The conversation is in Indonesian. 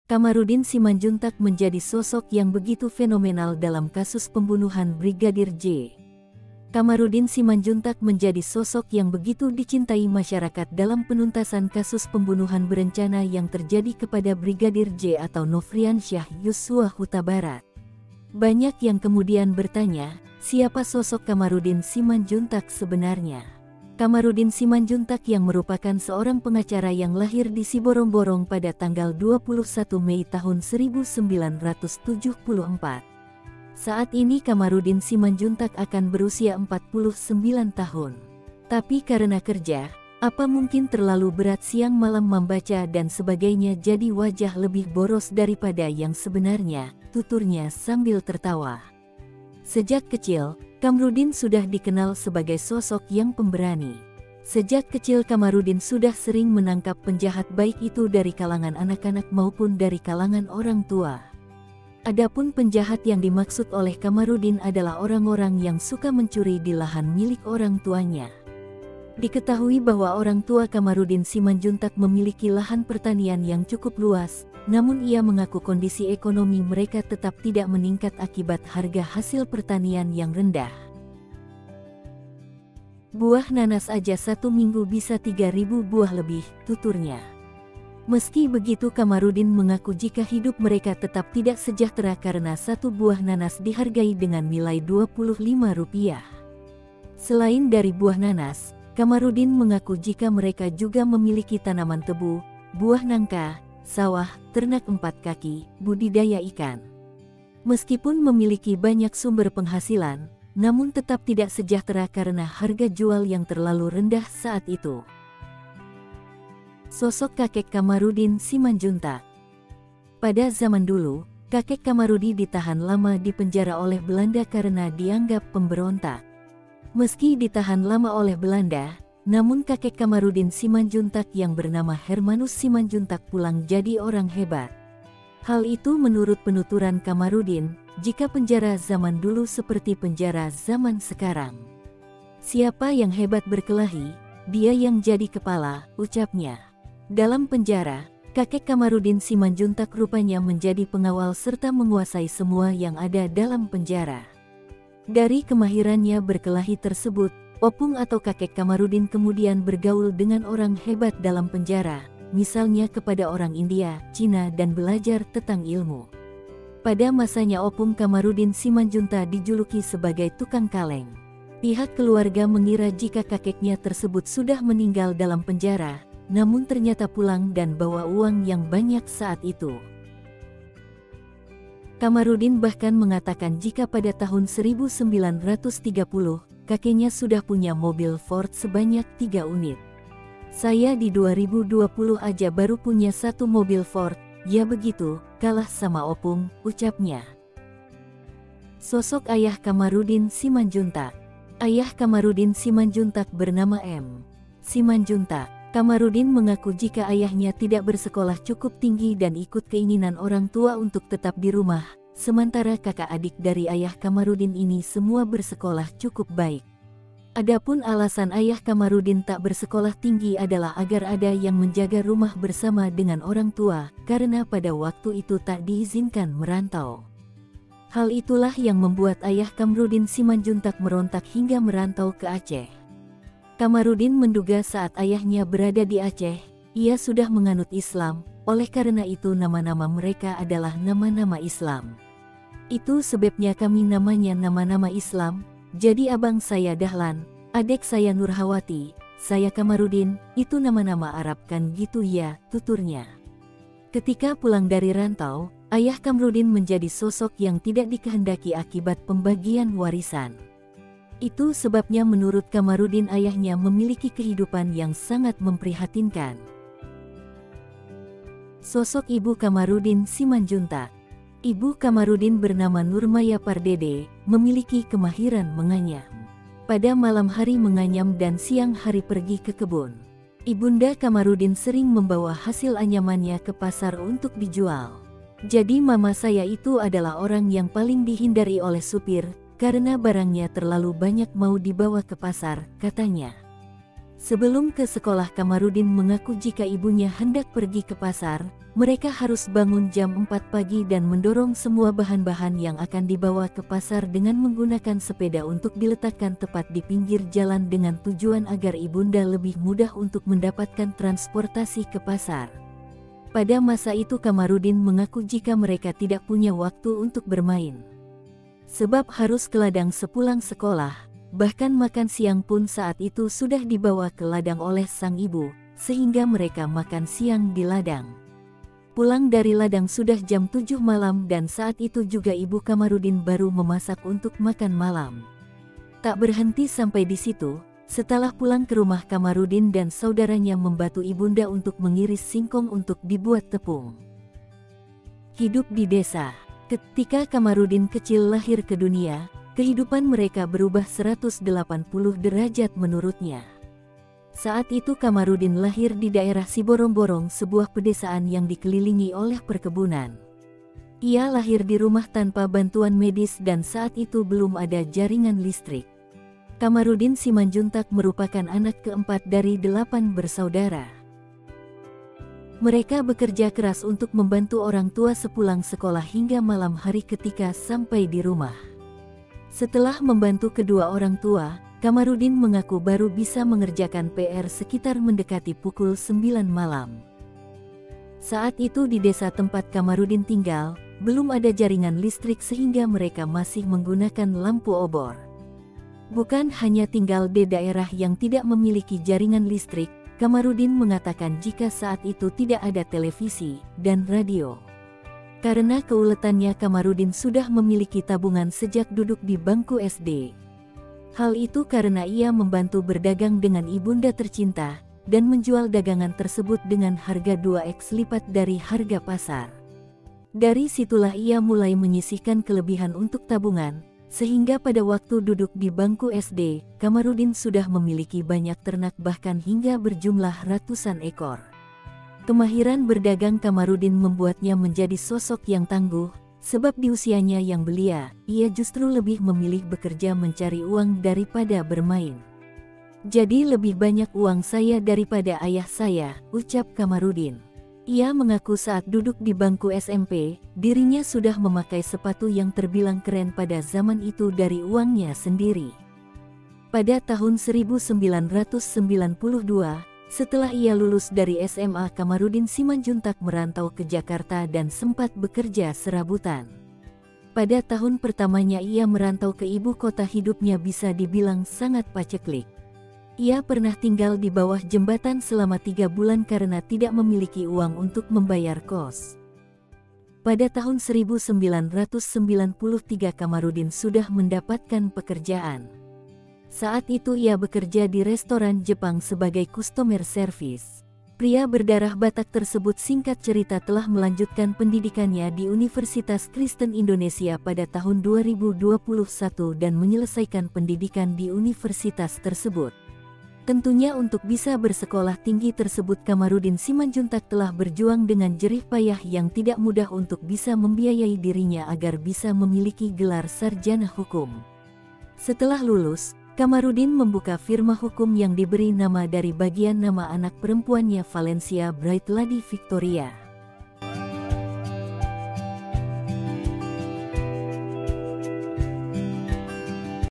Kamarudin Simanjuntak menjadi sosok yang begitu fenomenal dalam kasus pembunuhan Brigadir J. Kamarudin Simanjuntak menjadi sosok yang begitu dicintai masyarakat dalam penuntasan kasus pembunuhan berencana yang terjadi kepada Brigadir J atau Nofriansyah Yosua Huta Barat. Banyak yang kemudian bertanya, siapa sosok Kamarudin Simanjuntak sebenarnya? Kamarudin Simanjuntak yang merupakan seorang pengacara yang lahir di Siborong-Borong pada tanggal 21 Mei tahun 1974. Saat ini Kamarudin Simanjuntak akan berusia 49 tahun. Tapi karena kerja, apa mungkin terlalu berat siang malam membaca dan sebagainya jadi wajah lebih boros daripada yang sebenarnya, tuturnya sambil tertawa. Sejak kecil, Kamarudin sudah dikenal sebagai sosok yang pemberani. Sejak kecil Kamarudin sudah sering menangkap penjahat baik itu dari kalangan anak-anak maupun dari kalangan orang tua. Adapun penjahat yang dimaksud oleh Kamarudin adalah orang-orang yang suka mencuri di lahan milik orang tuanya. Diketahui bahwa orang tua Kamarudin Simanjuntak memiliki lahan pertanian yang cukup luas, namun ia mengaku kondisi ekonomi mereka tetap tidak meningkat akibat harga hasil pertanian yang rendah. Buah nanas aja 1 minggu bisa 3.000 buah lebih, tuturnya. Meski begitu Kamarudin mengaku jika hidup mereka tetap tidak sejahtera karena 1 buah nanas dihargai dengan nilai Rp25. Selain dari buah nanas, Kamarudin mengaku jika mereka juga memiliki tanaman tebu, buah nangka, sawah, ternak 4 kaki, budidaya ikan. Meskipun memiliki banyak sumber penghasilan, namun tetap tidak sejahtera karena harga jual yang terlalu rendah saat itu. Sosok kakek Kamarudin Simanjuntak. Pada zaman dulu, kakek Kamarudin ditahan lama di penjara oleh Belanda karena dianggap pemberontak. Meski ditahan lama oleh Belanda, namun kakek Kamarudin Simanjuntak yang bernama Hermanus Simanjuntak pulang jadi orang hebat. Hal itu menurut penuturan Kamarudin, jika penjara zaman dulu seperti penjara zaman sekarang. Siapa yang hebat berkelahi, dia yang jadi kepala, ucapnya. Dalam penjara, kakek Kamarudin Simanjuntak rupanya menjadi pengawal serta menguasai semua yang ada dalam penjara. Dari kemahirannya berkelahi tersebut, Opung atau kakek Kamarudin kemudian bergaul dengan orang hebat dalam penjara, misalnya kepada orang India, Cina dan belajar tentang ilmu. Pada masanya Opung Kamarudin Simanjuntak dijuluki sebagai tukang kaleng. Pihak keluarga mengira jika kakeknya tersebut sudah meninggal dalam penjara, namun ternyata pulang dan bawa uang yang banyak saat itu. Kamarudin bahkan mengatakan jika pada tahun 1930, kakeknya sudah punya mobil Ford sebanyak 3 unit. Saya di 2020 aja baru punya 1 mobil Ford, ya begitu, kalah sama Opung, ucapnya. Sosok ayah Kamarudin Simanjuntak. Ayah Kamarudin Simanjuntak bernama M. Simanjuntak. Kamarudin mengaku jika ayahnya tidak bersekolah cukup tinggi dan ikut keinginan orang tua untuk tetap di rumah, sementara kakak adik dari ayah Kamarudin ini semua bersekolah cukup baik. Adapun alasan ayah Kamarudin tak bersekolah tinggi adalah agar ada yang menjaga rumah bersama dengan orang tua, karena pada waktu itu tak diizinkan merantau. Hal itulah yang membuat ayah Kamarudin Simanjuntak merontak hingga merantau ke Aceh. Kamarudin menduga saat ayahnya berada di Aceh, ia sudah menganut Islam, oleh karena itu nama-nama mereka adalah nama-nama Islam. Itu sebabnya kami namanya nama-nama Islam, jadi abang saya Dahlan, adik saya Nurhawati, saya Kamarudin, itu nama-nama Arab kan gitu ya, tuturnya. Ketika pulang dari rantau, ayah Kamarudin menjadi sosok yang tidak dikehendaki akibat pembagian warisan. Itu sebabnya menurut Kamarudin ayahnya memiliki kehidupan yang sangat memprihatinkan. Sosok Ibu Kamarudin Simanjuntak. Ibu Kamarudin bernama Nurmaya Pardede, memiliki kemahiran menganyam. Pada malam hari menganyam dan siang hari pergi ke kebun. Ibunda Kamarudin sering membawa hasil anyamannya ke pasar untuk dijual. Jadi mama saya itu adalah orang yang paling dihindari oleh supir, karena barangnya terlalu banyak mau dibawa ke pasar, katanya. Sebelum ke sekolah, Kamarudin mengaku jika ibunya hendak pergi ke pasar, mereka harus bangun jam 4 pagi dan mendorong semua bahan-bahan yang akan dibawa ke pasar dengan menggunakan sepeda untuk diletakkan tepat di pinggir jalan dengan tujuan agar ibunda lebih mudah untuk mendapatkan transportasi ke pasar. Pada masa itu Kamarudin mengaku jika mereka tidak punya waktu untuk bermain. Sebab harus ke ladang sepulang sekolah. Bahkan makan siang pun saat itu sudah dibawa ke ladang oleh sang ibu, sehingga mereka makan siang di ladang. Pulang dari ladang sudah jam 7 malam dan saat itu juga ibu Kamarudin baru memasak untuk makan malam. Tak berhenti sampai di situ, setelah pulang ke rumah Kamarudin dan saudaranya membantu ibunda untuk mengiris singkong untuk dibuat tepung. Hidup di desa. Ketika Kamarudin kecil lahir ke dunia, kehidupan mereka berubah 180 derajat menurutnya. Saat itu Kamarudin lahir di daerah Siborong-Borong, sebuah pedesaan yang dikelilingi oleh perkebunan. Ia lahir di rumah tanpa bantuan medis dan saat itu belum ada jaringan listrik. Kamarudin Simanjuntak merupakan anak keempat dari 8 bersaudara. Mereka bekerja keras untuk membantu orang tua sepulang sekolah hingga malam hari ketika sampai di rumah. Setelah membantu kedua orang tua, Kamarudin mengaku baru bisa mengerjakan PR sekitar mendekati pukul 9 malam. Saat itu di desa tempat Kamarudin tinggal, belum ada jaringan listrik sehingga mereka masih menggunakan lampu obor. Bukan hanya tinggal di daerah yang tidak memiliki jaringan listrik, Kamarudin mengatakan jika saat itu tidak ada televisi dan radio. Karena keuletannya Kamarudin sudah memiliki tabungan sejak duduk di bangku SD. Hal itu karena ia membantu berdagang dengan ibunda tercinta, dan menjual dagangan tersebut dengan harga 2x lipat dari harga pasar. Dari situlah ia mulai menyisihkan kelebihan untuk tabungan, sehingga pada waktu duduk di bangku SD, Kamarudin sudah memiliki banyak ternak bahkan hingga berjumlah ratusan ekor. Kemahiran berdagang Kamarudin membuatnya menjadi sosok yang tangguh, sebab di usianya yang belia, ia justru lebih memilih bekerja mencari uang daripada bermain. Jadi lebih banyak uang saya daripada ayah saya, ucap Kamarudin. Ia mengaku saat duduk di bangku SMP, dirinya sudah memakai sepatu yang terbilang keren pada zaman itu dari uangnya sendiri. Pada tahun 1992, setelah ia lulus dari SMA, Kamarudin Simanjuntak merantau ke Jakarta dan sempat bekerja serabutan. Pada tahun pertamanya ia merantau ke ibu kota, hidupnya bisa dibilang sangat paceklik. Ia pernah tinggal di bawah jembatan selama 3 bulan karena tidak memiliki uang untuk membayar kos. Pada tahun 1993 Kamarudin sudah mendapatkan pekerjaan. Saat itu ia bekerja di restoran Jepang sebagai customer service. Pria berdarah Batak tersebut singkat cerita telah melanjutkan pendidikannya di Universitas Kristen Indonesia pada tahun 2021 dan menyelesaikan pendidikan di universitas tersebut. Tentunya untuk bisa bersekolah tinggi tersebut Kamarudin Simanjuntak telah berjuang dengan jerih payah yang tidak mudah untuk bisa membiayai dirinya agar bisa memiliki gelar sarjana hukum. Setelah lulus, Kamarudin membuka firma hukum yang diberi nama dari bagian nama anak perempuannya, Valencia Bright Lady Victoria.